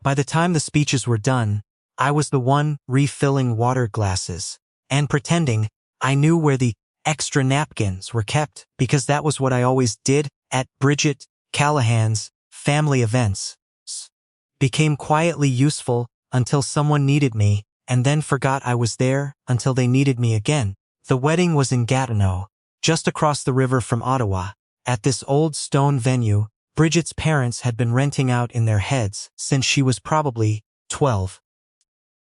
By the time the speeches were done, I was the one refilling water glasses and pretending I knew where the extra napkins were kept because that was what I always did at Bridget Callahan's family events. Became quietly useful until someone needed me and then forgot I was there until they needed me again. The wedding was in Gatineau, just across the river from Ottawa. At this old stone venue, Bridget's parents had been renting out in their heads since she was probably 12.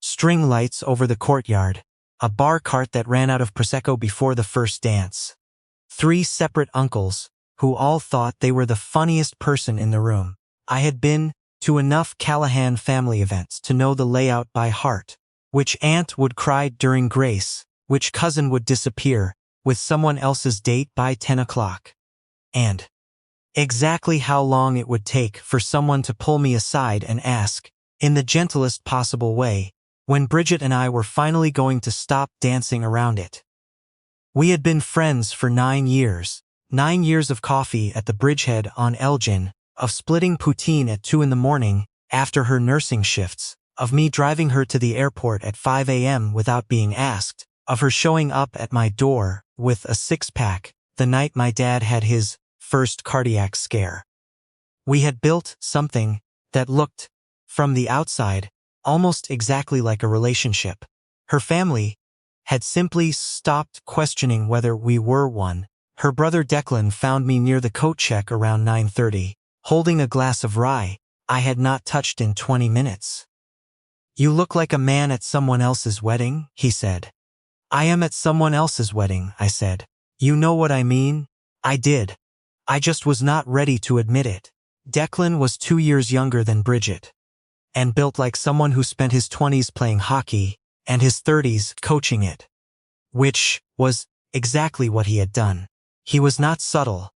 String lights over the courtyard, a bar cart that ran out of Prosecco before the first dance. 3 separate uncles, who all thought they were the funniest person in the room. I had been to enough Callahan family events to know the layout by heart. Which aunt would cry during grace, which cousin would disappear with someone else's date by 10 o'clock. And exactly how long it would take for someone to pull me aside and ask, in the gentlest possible way, when Bridget and I were finally going to stop dancing around it. We had been friends for 9 years, 9 years of coffee at the Bridgehead on Elgin, of splitting poutine at 2 in the morning after her nursing shifts, of me driving her to the airport at 5 a.m. without being asked, of her showing up at my door with a 6-pack the night my dad had his first cardiac scare. We had built something that looked, from the outside, almost exactly like a relationship. Her family had simply stopped questioning whether we were one. Her brother Declan found me near the coat check around 9:30, holding a glass of rye I had not touched in 20 minutes. "You look like a man at someone else's wedding," he said. "I am at someone else's wedding," I said. "You know what I mean?" I did. I just was not ready to admit it. Declan was 2 years younger than Bridget, and built like someone who spent his 20s playing hockey and his 30s coaching it. Which was exactly what he had done. He was not subtle.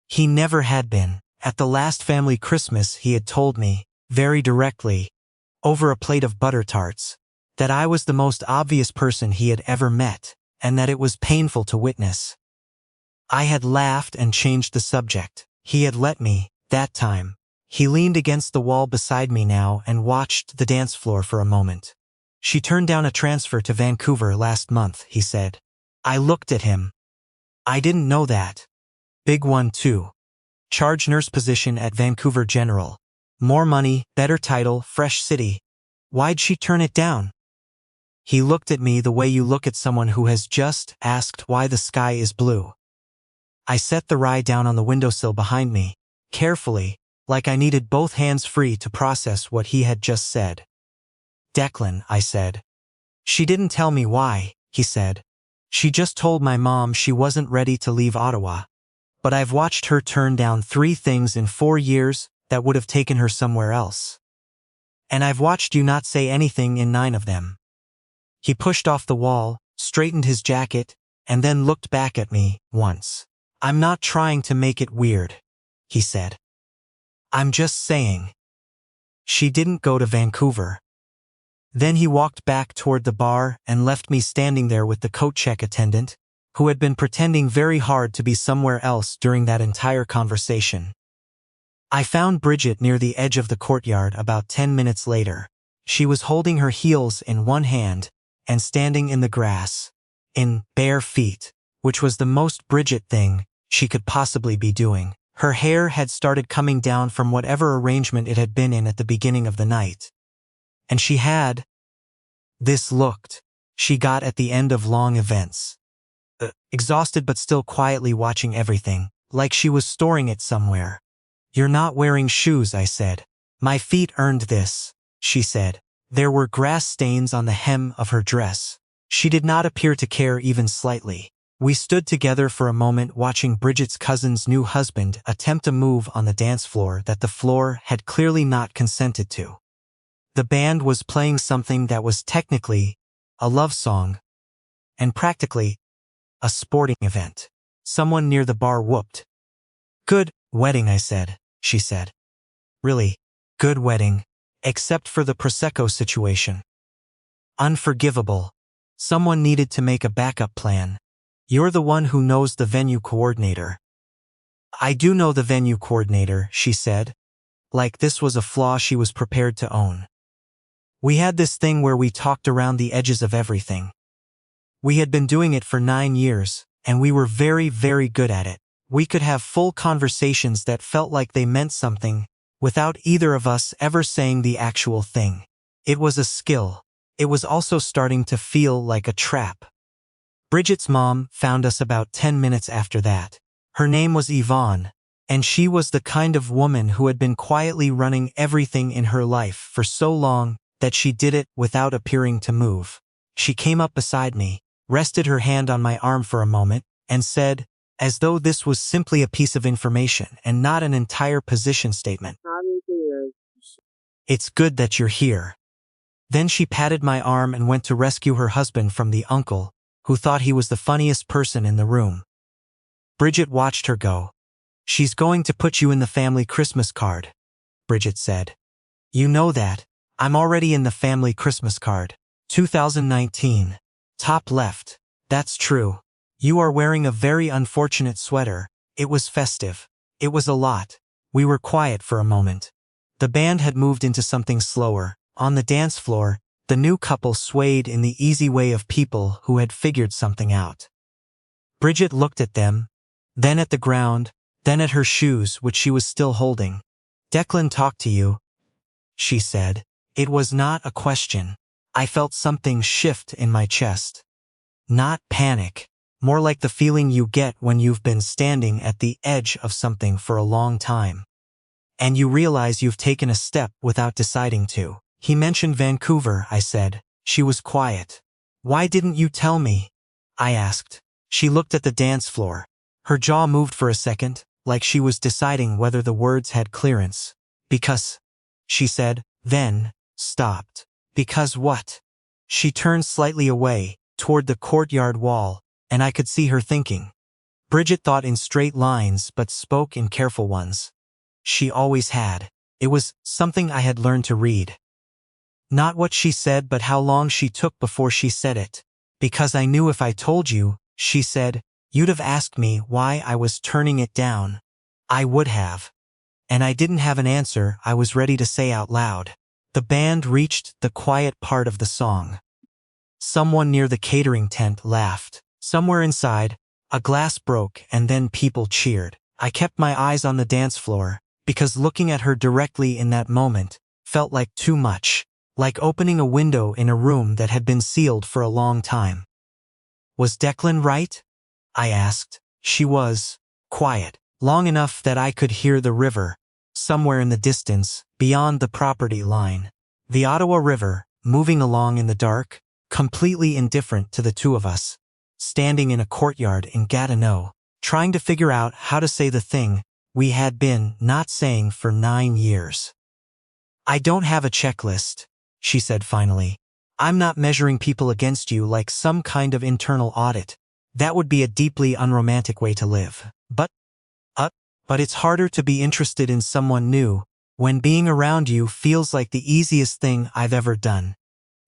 He never had been. At the last family Christmas he had told me, very directly, over a plate of butter tarts, that I was the most obvious person he had ever met, and that it was painful to witness. I had laughed and changed the subject. He had let me, that time. He leaned against the wall beside me now and watched the dance floor for a moment. "She turned down a transfer to Vancouver last month," he said. I looked at him. "I didn't know that." "Big one too. Charge nurse position at Vancouver General. More money, better title, fresh city. Why'd she turn it down?" He looked at me the way you look at someone who has just asked why the sky is blue. I set the rye down on the windowsill behind me, carefully, like I needed both hands free to process what he had just said. "Declan," I said. "She didn't tell me why," he said. "She just told my mom she wasn't ready to leave Ottawa. But I've watched her turn down 3 things in 4 years that would have taken her somewhere else. And I've watched you not say anything in 9 of them." He pushed off the wall, straightened his jacket, and then looked back at me once. "I'm not trying to make it weird," he said. "I'm just saying. She didn't go to Vancouver." Then he walked back toward the bar and left me standing there with the coat check attendant, who had been pretending very hard to be somewhere else during that entire conversation. I found Bridget near the edge of the courtyard about 10 minutes later. She was holding her heels in one hand and standing in the grass, in bare feet, which was the most Bridget thing she could possibly be doing. Her hair had started coming down from whatever arrangement it had been in at the beginning of the night. And she had this looked she got at the end of long events. Exhausted but still quietly watching everything, like she was storing it somewhere. "You're not wearing shoes," I said. "My feet earned this," she said. There were grass stains on the hem of her dress. She did not appear to care even slightly. We stood together for a moment watching Bridget's cousin's new husband attempt a move on the dance floor that the floor had clearly not consented to. The band was playing something that was technically a love song and practically a sporting event. Someone near the bar whooped. "Good wedding," I said. She said. "Really, good wedding, except for the Prosecco situation. Unforgivable. Someone needed to make a backup plan. You're the one who knows the venue coordinator." "I do know the venue coordinator," she said. like this was a flaw she was prepared to own. We had this thing where we talked around the edges of everything. We had been doing it for 9 years, and we were very, very good at it. We could have full conversations that felt like they meant something, without either of us ever saying the actual thing. It was a skill. It was also starting to feel like a trap. Bridget's mom found us about 10 minutes after that. Her name was Yvonne, and she was the kind of woman who had been quietly running everything in her life for so long that she did it without appearing to move. She came up beside me, rested her hand on my arm for a moment, and said, as though this was simply a piece of information and not an entire position statement, "It's good that you're here." Then she patted my arm and went to rescue her husband from the uncle, who thought he was the funniest person in the room. Bridget watched her go. "She's going to put you in the family Christmas card," Bridget said. "You know that. I'm already in the family Christmas card. 2019. Top left. That's true. You are wearing a very unfortunate sweater. It was festive. It was a lot." We were quiet for a moment. The band had moved into something slower. On the dance floor, the new couple swayed in the easy way of people who had figured something out. Bridget looked at them, then at the ground, then at her shoes, which she was still holding. "Declan talked to you," she said. It was not a question. I felt something shift in my chest. Not panic, more like the feeling you get when you've been standing at the edge of something for a long time, and you realize you've taken a step without deciding to. "He mentioned Vancouver," I said. She was quiet. "Why didn't you tell me?" I asked. She looked at the dance floor. Her jaw moved for a second, like she was deciding whether the words had clearance. "Because," she said, then stopped. "Because what?" She turned slightly away, toward the courtyard wall, and I could see her thinking. Bridget thought in straight lines but spoke in careful ones. She always had. It was something I had learned to read. Not what she said, but how long she took before she said it. "Because I knew if I told you," she said, "you'd have asked me why I was turning it down." I would have. And I didn't have an answer I was ready to say out loud. The band reached the quiet part of the song. Someone near the catering tent laughed. Somewhere inside, a glass broke and then people cheered. I kept my eyes on the dance floor, because looking at her directly in that moment felt like too much, like opening a window in a room that had been sealed for a long time. "Was Declan right?" I asked. She was quiet, long enough that I could hear the river, somewhere in the distance, beyond the property line. The Ottawa River, moving along in the dark, completely indifferent to the two of us, standing in a courtyard in Gatineau, trying to figure out how to say the thing we had been not saying for 9 years. "I don't have a checklist," she said finally. "I'm not measuring people against you like some kind of internal audit. That would be a deeply unromantic way to live. But it's harder to be interested in someone new when being around you feels like the easiest thing I've ever done."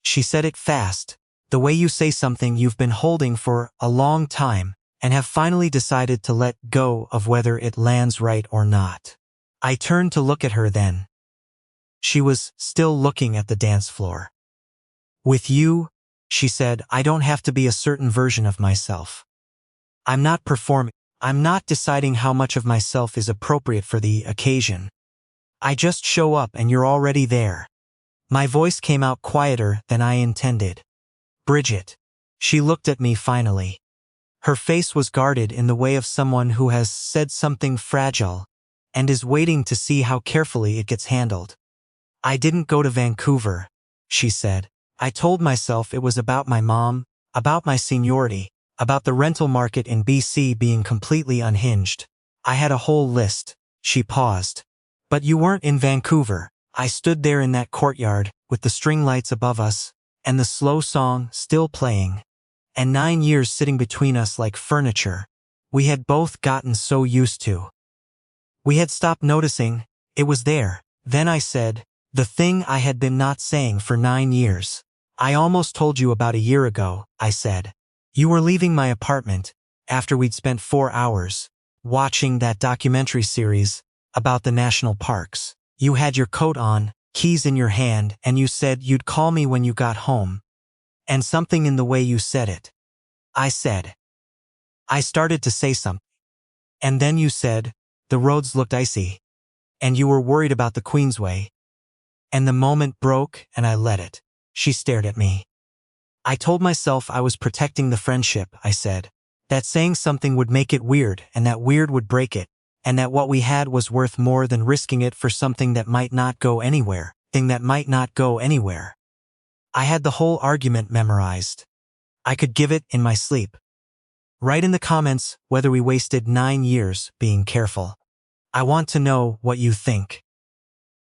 She said it fast, the way you say something you've been holding for a long time and have finally decided to let go of whether it lands right or not. I turned to look at her then. She was still looking at the dance floor. "With you," she said, "I don't have to be a certain version of myself. I'm not performing. I'm not deciding how much of myself is appropriate for the occasion. I just show up and you're already there." My voice came out quieter than I intended. "Bridget." She looked at me finally. Her face was guarded in the way of someone who has said something fragile and is waiting to see how carefully it gets handled. "I didn't go to Vancouver," she said. "I told myself it was about my mom, about my seniority, about the rental market in BC being completely unhinged. I had a whole list." She paused. "But you weren't in Vancouver." I stood there in that courtyard, with the string lights above us, and the slow song still playing, and 9 years sitting between us like furniture we had both gotten so used to. We had stopped noticing it was there. Then I said, the thing I had been not saying for 9 years. "I almost told you about a year ago," I said. "You were leaving my apartment after we'd spent 4 hours watching that documentary series about the national parks. You had your coat on, keys in your hand, and you said you'd call me when you got home. And something in the way you said it. I said. I started to say something. And then you said, the roads looked icy. And you were worried about the Queensway. And the moment broke and I let it. She stared at me. I told myself I was protecting the friendship, I said. That saying something would make it weird and that weird would break it. And that what we had was worth more than risking it for something that might not go anywhere. Thing that might not go anywhere. I had the whole argument memorized. I could give it in my sleep. Write in the comments whether we wasted 9 years being careful. I want to know what you think.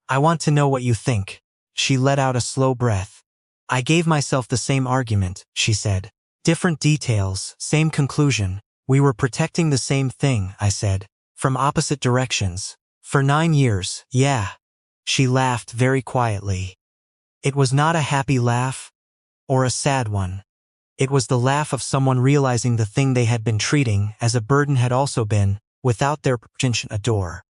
I want to know what you think. She let out a slow breath. I gave myself the same argument, she said. Different details, same conclusion. We were protecting the same thing, I said. From opposite directions. For 9 years, yeah. She laughed very quietly. It was not a happy laugh, or a sad one. It was the laugh of someone realizing the thing they had been treating as a burden had also been, without their pretension, a door.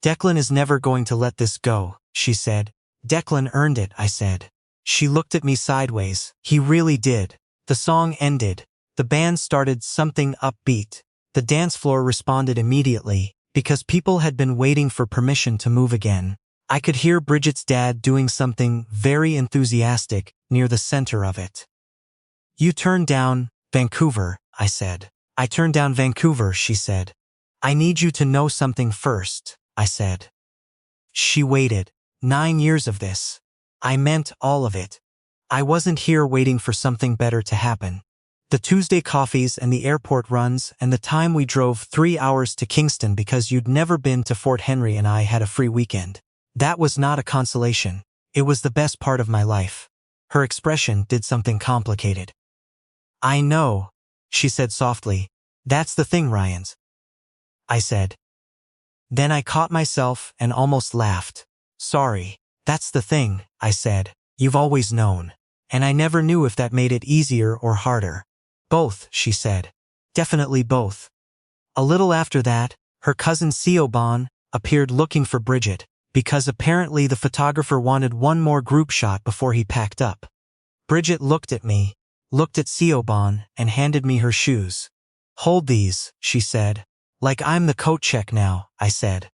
Declan is never going to let this go, she said. Declan earned it, I said. She looked at me sideways. He really did. The song ended. The band started something upbeat. The dance floor responded immediately, because people had been waiting for permission to move again. I could hear Bridget's dad doing something very enthusiastic near the center of it. You turned down Vancouver, I said. I turned down Vancouver, she said. I need you to know something first, I said. She waited. 9 years of this. I meant all of it. I wasn't here waiting for something better to happen. The Tuesday coffees and the airport runs and the time we drove 3 hours to Kingston because you'd never been to Fort Henry and I had a free weekend. That was not a consolation. It was the best part of my life. Her expression did something complicated. I know, she said softly. That's the thing, Ryans. I said. Then I caught myself and almost laughed. Sorry. That's the thing, I said. You've always known. And I never knew if that made it easier or harder. Both, she said. Definitely both. A little after that, her cousin Siobhan appeared looking for Bridget, because apparently the photographer wanted one more group shot before he packed up. Bridget looked at me, looked at Siobhan, and handed me her shoes. Hold these, she said. Like I'm the coat check now, I said.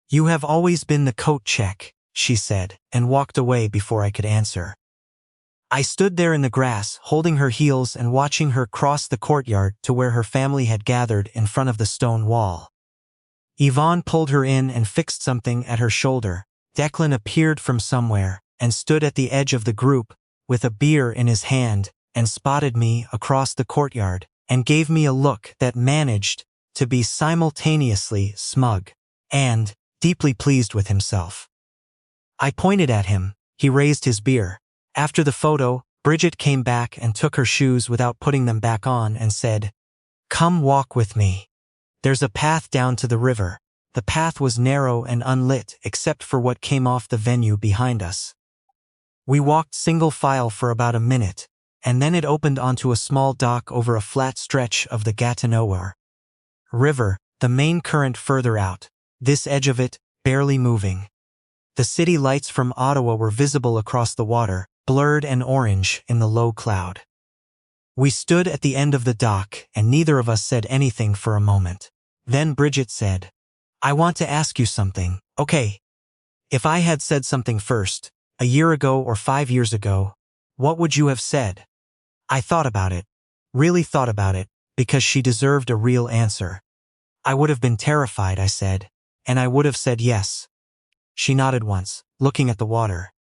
You have always been the coat check, she said, and walked away before I could answer. I stood there in the grass, holding her heels and watching her cross the courtyard to where her family had gathered in front of the stone wall. Yvonne pulled her in and fixed something at her shoulder. Declan appeared from somewhere and stood at the edge of the group with a beer in his hand and spotted me across the courtyard and gave me a look that managed to be simultaneously smug and deeply pleased with himself. I pointed at him. He raised his beer. After the photo, Bridget came back and took her shoes without putting them back on and said, "Come walk with me. There's a path down to the river." The path was narrow and unlit except for what came off the venue behind us. We walked single file for about a minute, and then it opened onto a small dock over a flat stretch of the Gatineau River, the main current further out, this edge of it barely moving. The city lights from Ottawa were visible across the water, blurred and orange in the low cloud. We stood at the end of the dock and neither of us said anything for a moment. Then Bridget said, "I want to ask you something, okay? If I had said something first, a year ago or 5 years ago, what would you have said?" I thought about it, really thought about it, because she deserved a real answer. I would have been terrified, I said, and I would have said yes. She nodded once, looking at the water.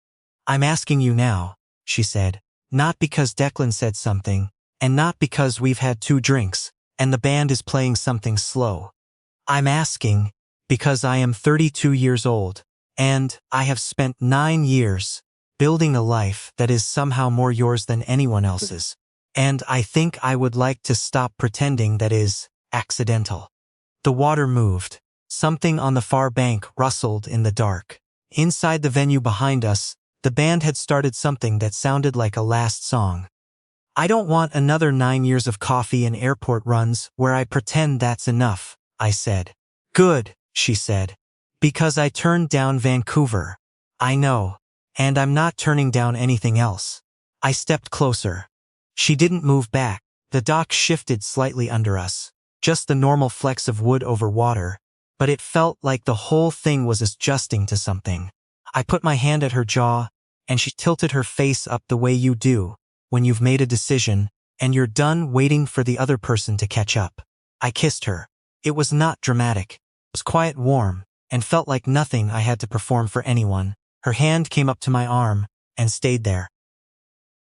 "I'm asking you now," she said, "not because Declan said something, and not because we've had 2 drinks, and the band is playing something slow. I'm asking because I am 32 years old, and I have spent 9 years building a life that is somehow more yours than anyone else's, and I think I would like to stop pretending that is accidental." The water moved. Something on the far bank rustled in the dark. Inside the venue behind us, the band had started something that sounded like a last song. "I don't want another 9 years of coffee and airport runs where I pretend that's enough," I said. "Good," she said. Because I turned down Vancouver. I know. And I'm not turning down anything else. I stepped closer. She didn't move back. The dock shifted slightly under us. Just the normal flecks of wood over water. But it felt like the whole thing was adjusting to something. I put my hand at her jaw, and she tilted her face up the way you do when you've made a decision and you're done waiting for the other person to catch up. I kissed her. It was not dramatic. It was quiet, warm, and felt like nothing I had to perform for anyone. Her hand came up to my arm and stayed there.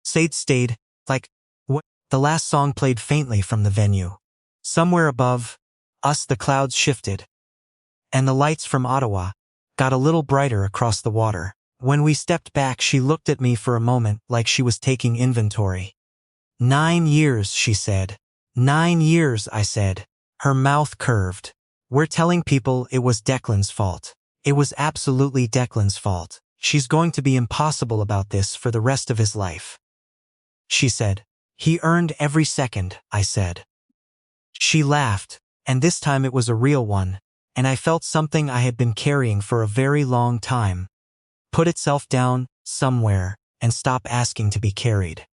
Stayed, like what? The last song played faintly from the venue. Somewhere above us the clouds shifted, and the lights from Ottawa got a little brighter across the water. When we stepped back, she looked at me for a moment like she was taking inventory. 9 years, she said. 9 years, I said. Her mouth curved. We're telling people it was Declan's fault. It was absolutely Declan's fault. She's going to be impossible about this for the rest of his life. She said. He earned every second, I said. She laughed, and this time it was a real one, and I felt something I had been carrying for a very long time put itself down somewhere and stop asking to be carried.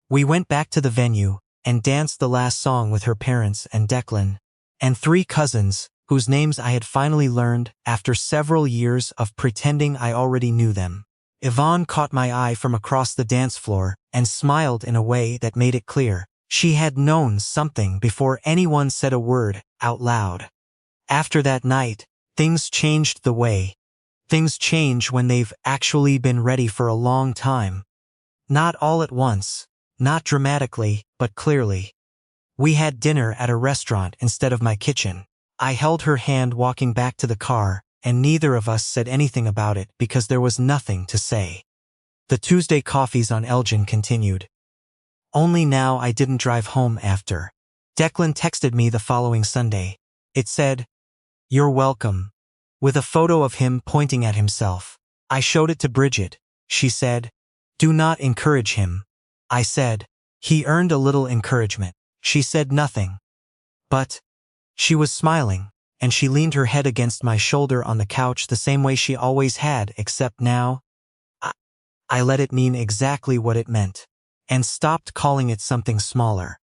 We went back to the venue and danced the last song with her parents and Declan, and 3 cousins, whose names I had finally learned after several years of pretending I already knew them. Yvonne caught my eye from across the dance floor and smiled in a way that made it clear she had known something before anyone said a word out loud. After that night, things changed the way things change when they've actually been ready for a long time. Not all at once, not dramatically, but clearly. We had dinner at a restaurant instead of my kitchen. I held her hand walking back to the car, and neither of us said anything about it because there was nothing to say. The Tuesday coffees on Elgin continued. Only now I didn't drive home after. Declan texted me the following Sunday. It said, "You're welcome," with a photo of him pointing at himself. I showed it to Bridget. She said, "Do not encourage him." I said, "He earned a little encouragement." She said nothing. But she was smiling, and she leaned her head against my shoulder on the couch the same way she always had, except now, I let it mean exactly what it meant, and stopped calling it something smaller.